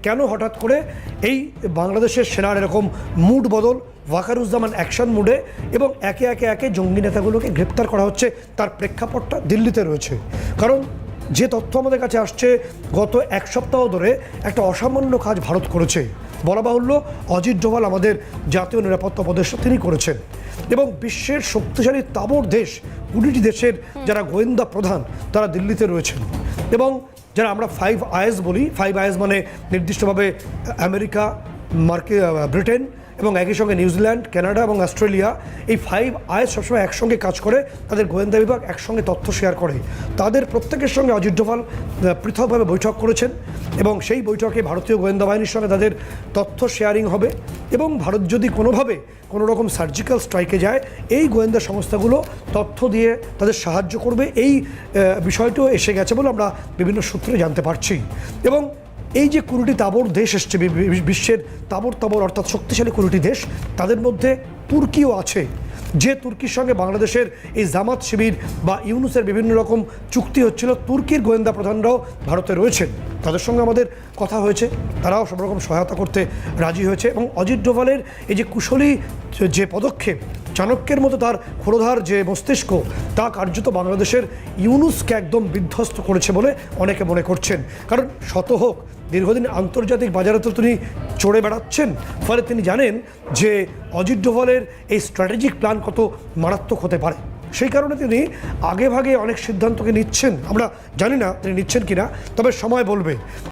কেন হঠাৎ করে এই বাংলাদেশের সেনার এরকম মুড বদল, ওয়াকারুজ্জামান অ্যাকশন মুডে এবং একে একে একে জঙ্গি নেতাগুলোকে গ্রেপ্তার করা হচ্ছে, তার প্রেক্ষাপটটা দিল্লিতে রয়েছে। কারণ যে তথ্য আমাদের কাছে আসছে, গত এক সপ্তাহ ধরে একটা অসামান্য কাজ ভারত করেছে। বলা বাহুল্য, অজিত ডোভাল আমাদের জাতীয় নিরাপত্তা উপদেষ্টা তিনি করেছেন। এবং বিশ্বের শক্তিশালী তাবর দেশ 20টি দেশের যারা গোয়েন্দা প্রধান তারা দিল্লিতে রয়েছেন। এবং যারা আমরা 5 আইএস বলি, 5 আইএস মানে নির্দিষ্টভাবে আমেরিকা, ব্রিটেন এবং একই সঙ্গে নিউজিল্যান্ড, কানাডা এবং অস্ট্রেলিয়া, এই 5 আইএস সবসময় একসঙ্গে কাজ করে, তাদের গোয়েন্দা বিভাগ একসঙ্গে তথ্য শেয়ার করে। তাদের প্রত্যেকের সঙ্গে অজিত ডোভাল পৃথকভাবে বৈঠক করেছেন এবং সেই বৈঠকে ভারতীয় গোয়েন্দা বাহিনীর সঙ্গে তাদের তথ্য শেয়ারিং হবে। এবং ভারত যদি কোনোভাবে কোনো রকম সার্জিক্যাল স্ট্রাইকে যায়, এই গোয়েন্দা সংস্থাগুলো তথ্য দিয়ে তাদের সাহায্য করবে। এই বিষয়টিও এসে গেছে বলে আমরা বিভিন্ন সূত্রে জানতে পারছি। এবং এই যে 20টি তাবর দেশ এসছে, বিশ্বের তাবর অর্থাৎ শক্তিশালী 20টি দেশ, তাদের মধ্যে তুর্কিও আছে। যে তুর্কির সঙ্গে বাংলাদেশের এই জামাত শিবির বা ইউনুসের বিভিন্ন রকম চুক্তি হচ্ছিল, তুর্কির গোয়েন্দা প্রধানরাও ভারতে রয়েছেন। তাদের সঙ্গে আমাদের কথা হয়েছে, তারাও সব রকম সহায়তা করতে রাজি হয়েছে। এবং অজিত ডোভালের এই যে কুশলী যে পদক্ষেপ, চাণক্যের মতো তার ক্ষুরধার যে মস্তিষ্ক, তা কার্যত বাংলাদেশের ইউনুসকে একদম বিধ্বস্ত করেছে বলে অনেকে মনে করছেন। কারণ শত হোক, দীর্ঘদিন আন্তর্জাতিক বাজারে তো তিনি চড়ে বেড়াচ্ছেন, ফলে তিনি জানেন যে অজিত ডোভালের এই স্ট্র্যাটেজিক প্ল্যান কত মারাত্মক হতে পারে। সেই কারণে তিনি আগে ভাগে অনেক সিদ্ধান্তকে নিচ্ছেন। আমরা জানি না তিনি নিচ্ছেন কিনা, তবে সময় বলবে।